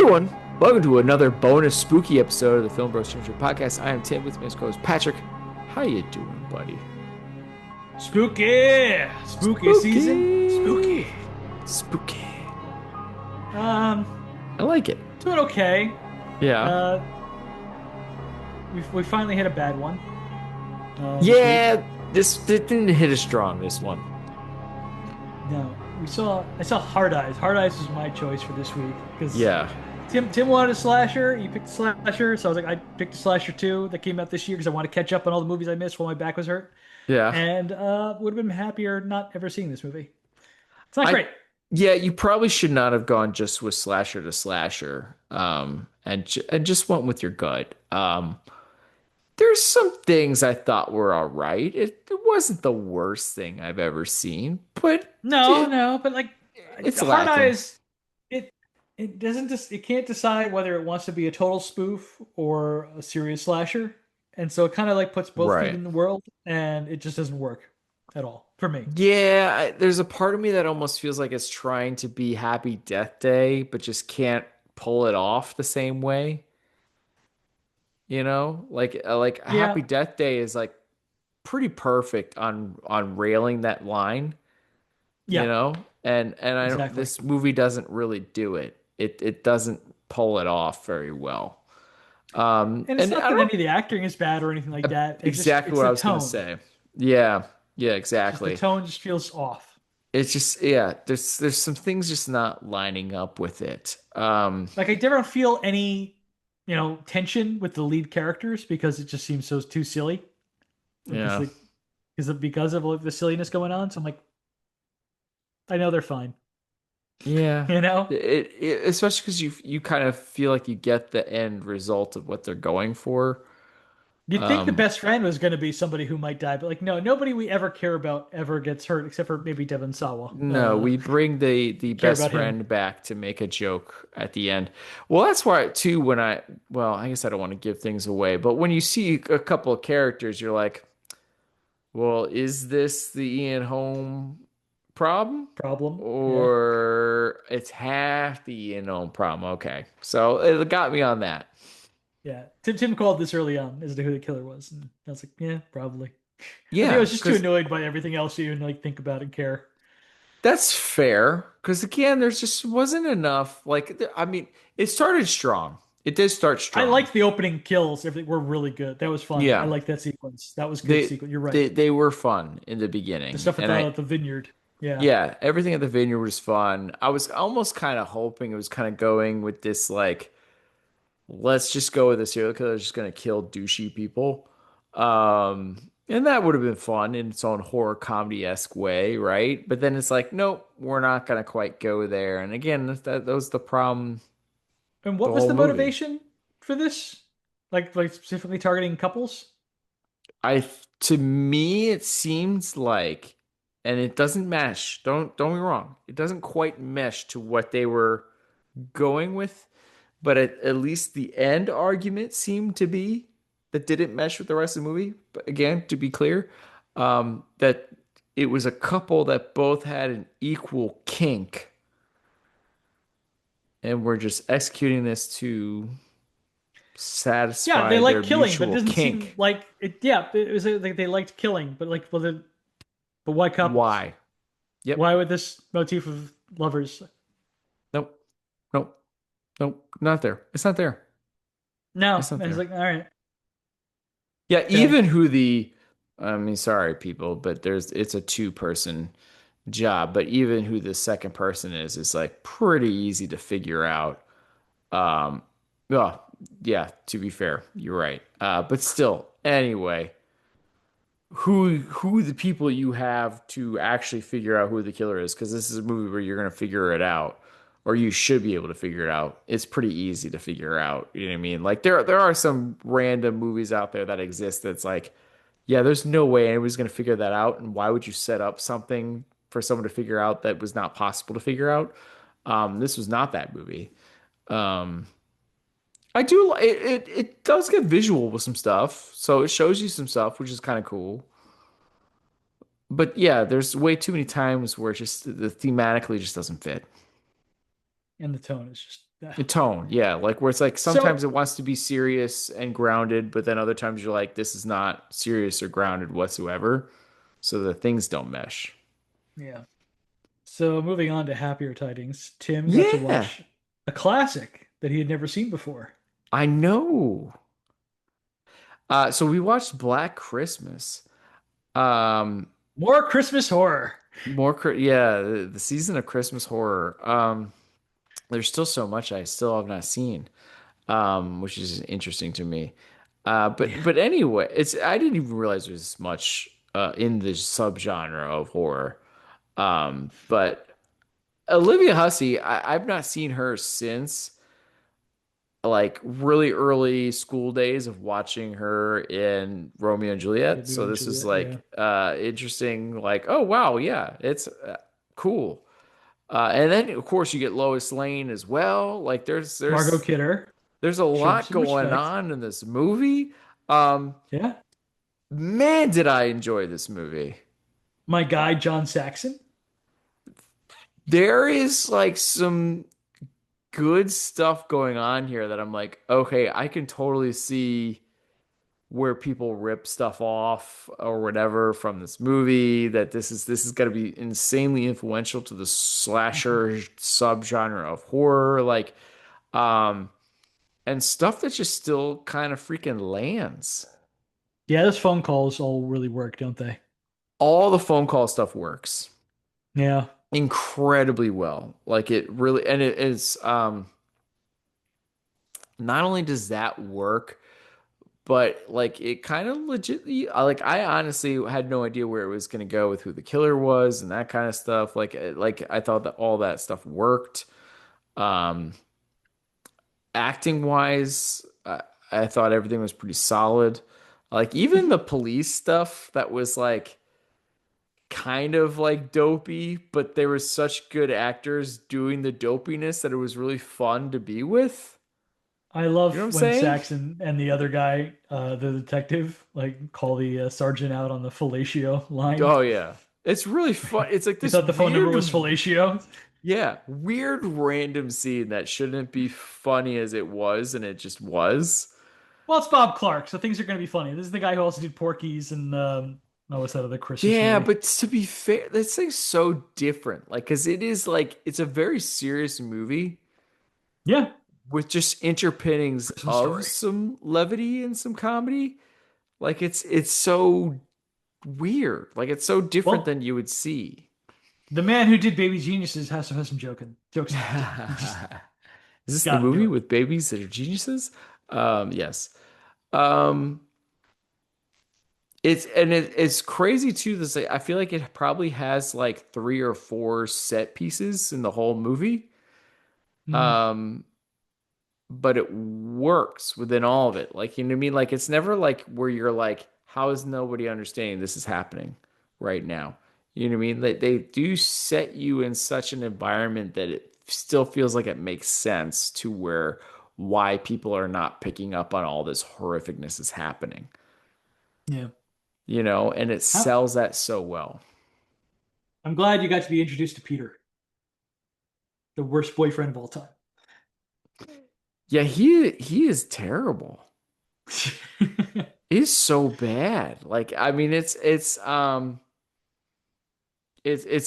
everyone, welcome to another bonus spooky episode of the Film Bros Ginger Podcast. I am Tim with me as co-host Patrick. How you doing, buddy? Spooky, spooky season, Spooky, spooky. spooky. Um, I like it. Doing okay. Yeah, Uh, we finally hit a bad one. This week. yeah. This didn't hit as strong. This one. No, I saw Hard Eyes. Hard Eyes was my choice for this week because Yeah, Tim wanted a slasher. You picked a slasher, so I was like, I picked a slasher too that came out this year because I want to catch up on all the movies I missed while my back was hurt, yeah. and would have been happier not ever seeing this movie. It's not I great. yeah. You probably should not have gone just with slasher to slasher. And just went with your gut. There's some things I thought were all right. It wasn't the worst thing I've ever seen, but No, it, no, but like it's Hard lacking. Eyes, it it can't decide whether it wants to be a total spoof or a serious slasher, and so it kind of like puts both feet Right. in the world, and it just doesn't work at all for me. Yeah, there's a part of me that almost feels like it's trying to be Happy Death Day, but just can't pull it off the same way. Like Yeah, Happy Death Day is like pretty perfect on railing that line, you yeah, know? And I don't exactly. this movie doesn't really do it. It doesn't pull it off very well. And it's And not I that any don't of the acting is bad or anything like that. exactly It's what the I was gonna tone. say. Yeah, yeah, Just the exactly. tone just feels off. It's just yeah, there's some things just not lining up with it. Like I never feel any, tension with the lead characters because it just seems so too silly. Because Yeah. like because of like, the silliness going on. So I'm like, I know they're fine. Yeah. You know? Especially because you kind of feel like you get the end result of what they're going for. You'd think the Um, best friend was going to be somebody who might die, but like, no, nobody we ever care about ever gets hurt except for maybe Devon Sawa. no, we bring the Care best about him. friend back to make a joke at the end. Well, that's why too when well, I guess I don't want to give things away, but when you see a couple of characters, you're like, well, is this the Ian Holm problem? Problem. Yeah. Or it's half the Ian Holm problem. Okay. So it got me on that. Yeah. Tim called this early on as to who the killer was. And I was like, yeah, probably. I think I Yeah, was just too because annoyed by everything else to even like think about and care. that's fair. Because again, there's just wasn't enough. I mean, it started strong. It did start I strong. liked the opening kills. Everything were really good. That was fun. I Yeah, liked that sequence. That was good they sequence. You're right. they were fun in the The beginning, stuff at and I the vineyard. Yeah. yeah, everything at the vineyard was fun. I was almost kind of hoping it was kind of going with this like let's just go with a serial killer that's just gonna kill douchey people. And that would have been fun in its own horror comedy-esque way, right? But then it's like, nope, we're not gonna quite go there. And again, that was the problem And the what was whole the movie. motivation for this? Like specifically targeting couples? To me, it seems like, and it doesn't mesh. Don't get me wrong. It doesn't quite mesh to what they were going with, but at least the end argument seemed to be that didn't mesh with the rest of the movie. But again, to be clear, that it was a couple that both had an equal kink and were just executing this to Yeah, they satisfy their like killing, but it mutual doesn't seem kink. like it. Yeah, it was like they liked killing, but like, but why couples? Why? Yep. Why would this motif of lovers? Nope. Nope. Nope. Not there. It's not there. No, It's not and it's there. like, all right, Yeah, okay. even I mean, sorry, people, but it's a two-person job, but even who the second person is like pretty easy to figure out. Um, well, yeah, to be fair, you're right. But still, anyway, who the people you have to actually figure out who the killer is, because this is a movie where you're gonna figure it out, or you should be able to figure it out. It's pretty easy to figure out. You know what I mean? Like there are some random movies out there that exist that's like, yeah, there's no way anybody's gonna figure that out, and why would you set up something for someone to figure out that was not possible to figure out? This was not that movie. Um, I do it does get visual with some stuff, so it shows you some stuff, which is kind of cool. But yeah, there's way too many times where it just the thematically just doesn't fit. and the tone is just The tone, yeah, like where it's like so. sometimes it wants to be serious and grounded, but then other times you're like, this is not serious or grounded whatsoever. So the things don't mesh. Yeah. So moving on to happier tidings, Tim got to Yeah, watch a classic that he had never seen before. I know. So we watched Black Christmas. Um, More Christmas horror. yeah, the season of Christmas horror. There's still so much I still have not seen, which is interesting to me. Yeah. But anyway, it's I didn't even realize there's this much in the subgenre of horror. But Olivia Hussey, I've not seen her since like really early school days of watching her in Romeo and Juliet. Romeo So and this is Juliet. Yeah. like interesting. Like, oh wow, yeah, it's cool. And then of course you get Lois Lane as well. Like Margot Kidder. there's a Show him lot some going respect. on in this movie. Um, Yeah. man, did I enjoy this movie. My guy, John Saxon. There is like some good stuff going on here that I'm like, okay, I can totally see where people rip stuff off or whatever from this movie, that this is going to be insanely influential to the slasher subgenre of horror, like um and stuff that just still kind of freaking lands. Yeah, those phone calls all really work, don't they? All the phone call stuff works Yeah. incredibly well. Like it really, and it is not only does that work, but like it kind of legitly, like I honestly had no idea where it was going to go with who the killer was and that kind of stuff. Like I thought that all that stuff worked. Um, acting wise, I thought everything was pretty solid. Like even Mhm. the police stuff that was like kind of like dopey, but they were such good actors doing the dopiness that it was really fun to be with. I You know what love I'm when saying? Saxon and the other guy, the detective, like call the sergeant out on the fellatio line. Oh yeah. It's really fun. It's like He this thought the phone number weird, was fellatio. yeah, weird random scene that shouldn't be funny as it was, and it just was. Well, it's Bob Clark, so things are going to be funny. This is the guy who also did Porky's and oh, what's that other Christmas Yeah, movie? but to be fair, that's like so different. Like, cause it is like it's a very serious movie Yeah, with just interpinnings Christmas of Story. some levity and some comedy. Like it's so weird. Like it's so different Well, than you would see. the man who did Baby Geniuses has to have some jokes in it too. You just Is this the got to do movie it. with babies that are geniuses? Yes. Um, it's crazy too. This I feel like it probably has like three or four set pieces in the whole movie. Mm, Um, but it works within all of it. Like, you know what I mean? Like it's never like where you're like, how is nobody understanding this is happening right now? You know what I mean? They do set you in such an environment that it still feels like it makes sense to where why people are not picking up on all this horrificness is happening, yeah. you know, and it How, sells that so well. I'm glad you got to be introduced to Peter, the worst boyfriend of all time. Yeah, he is terrible. He's so bad. Like, I mean, it's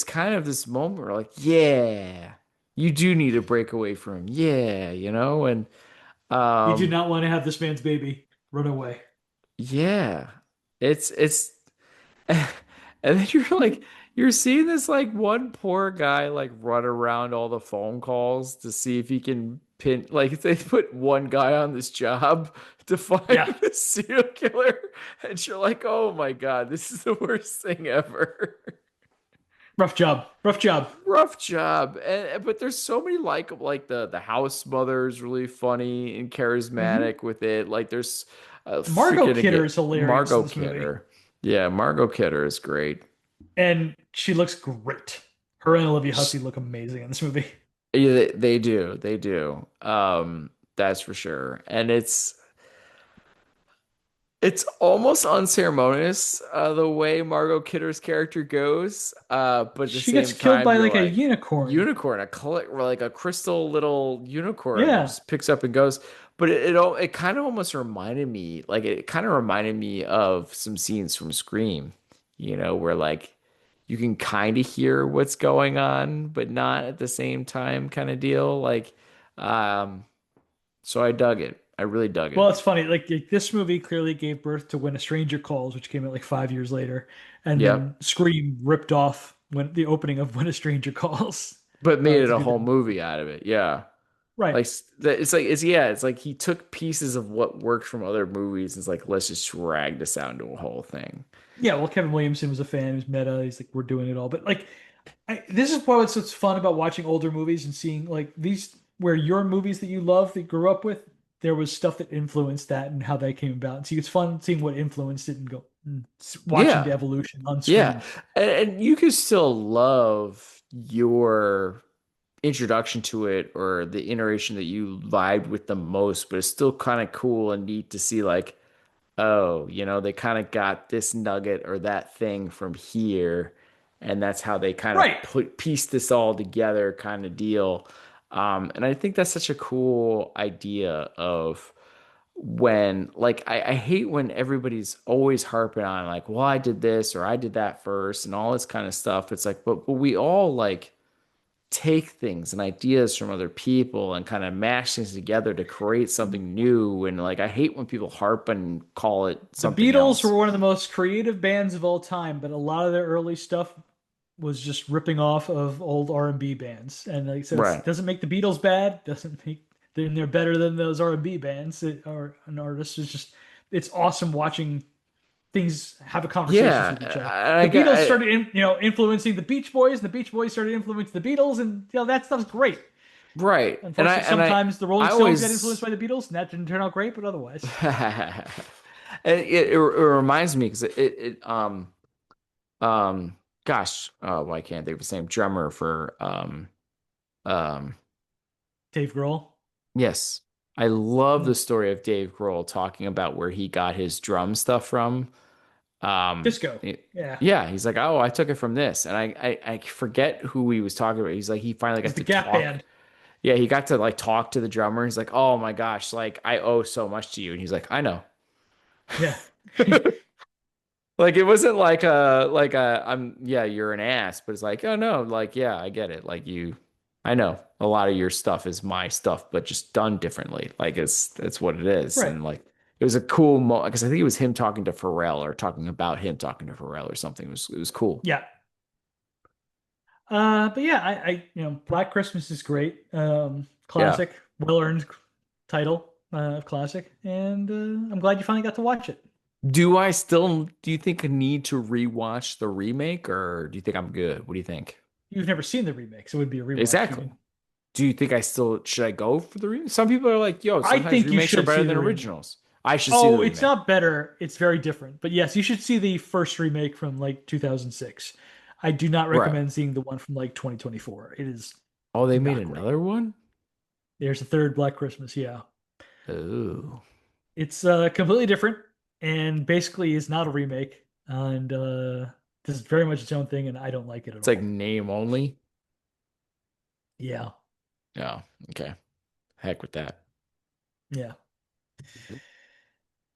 kind of this moment where like, yeah, you do need to break away from him. Yeah, you know, and You do um not want to have this man's baby. Run away. yeah. It's and then you're like you're seeing this like one poor guy like run around all the phone calls to see if he can pin like they put one guy on this job to find Yeah. the serial killer and you're like, "Oh my God, this is the worst thing ever." Rough job. Rough job. Rough job, and but there's so many like the house mother is really funny and Hmm. charismatic with it. Like there's a Margot freaking Kidder again is hilarious Margot in this movie. Kidder. Yeah, Margot Kidder is great. And she looks great. Her and Olivia Hussey look amazing in this movie. Yeah, they do, they do. That's for sure. And It's almost unceremonious, the way Margot Kidder's character goes. But at the She gets same killed time, by you're like a like, unicorn. unicorn, or like a crystal little unicorn that Yeah. just picks up and goes. But it kind of almost reminded me, like it kind of reminded me of some scenes from Scream, where like you can kind of hear what's going on, but not at the same time, kind of deal. Um, so I dug it. I really dug it. Well, it's funny. Like, this movie clearly gave birth to When a Stranger Calls, which came out like 5 years later, and then Yep. Scream ripped off when the opening of When a Stranger Calls But made it to a do whole that. movie out of it. Yeah. Right. Like it's like he took pieces of what worked from other movies and it's like let's just drag this out into a whole thing. Yeah. Well, Kevin Williamson was a fan. He was meta. He's like, we're doing it all. But like, this is what's fun about watching older movies and seeing like these where your movies that you love that you grew up with, there was stuff that influenced that and how that came about. So it's fun seeing what influenced it and watching the Yeah. evolution on Yeah. screen. And you can still love your introduction to it or the iteration that you vibed with the most, but it's still kind of cool and neat to see like, oh, they kind of got this nugget or that thing from here, and that's how they kind of Right. put piece this all together, kind of deal. And I think that's such a cool idea of when, like, I hate when everybody's always harping on like, well, I did this or I did that first and all this kind of stuff. It's like, but we all like take things and ideas from other people and kind of mash things together to create something new. And like, I hate when people harp and call it The something Beatles were else. one of the most creative bands of all time, but a lot of their early stuff was just ripping off of old R&B bands. And like so it Right. doesn't make the Beatles bad, doesn't make they're better than those R&B bands that are an artist. It's just it's awesome watching things have a conversations Yeah. with each other. And I The get, Beatles started influencing the Beach Boys, and the Beach Boys started influencing the Beatles, and that stuff's great. right. Unfortunately, sometimes the Rolling I Stones got influenced always, by the Beatles, and that didn't turn out great, but otherwise. and it reminds me because um, gosh, why can't I think of his name? Drummer for um, Dave Grohl. yes. I love Hmm. the story of Dave Grohl talking about where he got his drum stuff from. Disco. It- Yeah. yeah, he's like, oh, I took it from this, and I forget who he was talking about. He's like, he finally It was got the to Gap talk. Band. Yeah, he got to like talk to the drummer. He's like, oh my gosh, like I owe so much to you, and he's like, I know. Yeah. Like it wasn't like I'm yeah, you're an ass, but it's like, oh no, like yeah, I get it. Like I know a lot of your stuff is my stuff, but just done differently. Like it's what it is. Right. And like it was a cool moment because I think it was him talking to Pharrell or talking about him talking to Pharrell or something. It was cool. Yeah. But yeah, Black Christmas is great. Yeah. Classic, well-earned title of classic, and I'm glad you finally got to watch it. Do you think I need to rewatch the remake or do you think I'm good? What do you think? You've never seen the remake, so it would be a rewatch for Exactly. you. Do you think should I go for the remake? Some people are like, yo, I sometimes think you remakes are should better see than the remake. originals. I should see the Oh, it's remake. not better. It's very different. But yes, you should see the first remake from like 2006. I do not Right. recommend seeing the one from like 2024. It is Oh, they made not great. another one? There's a third Black Christmas. Yeah. Oh. It's completely different and basically is not a remake and does very much its own thing, and I don't like it at It's like all. name only. Yeah. Oh, okay. Heck with that. Yeah.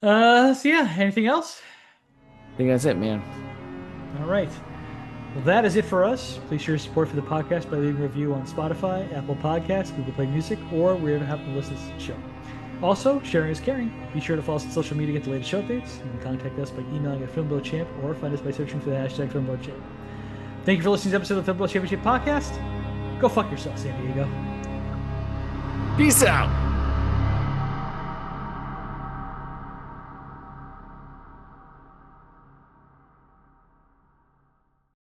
So yeah, anything else? I think that's it, man. All right. Well, that is it for us. Please share your support for the podcast by leaving a review on Spotify, Apple Podcasts, Google Play Music, or wherever you happen to listen to the show. Also, sharing is caring. Be sure to follow us on social media to get the latest show updates. You can contact us by emailing at FilmBillChamp or find us by searching for the hashtag FilmBillChamp. Thank you for listening to this episode of the Film Bill Championship Podcast. Go fuck yourself, San Diego. Peace out.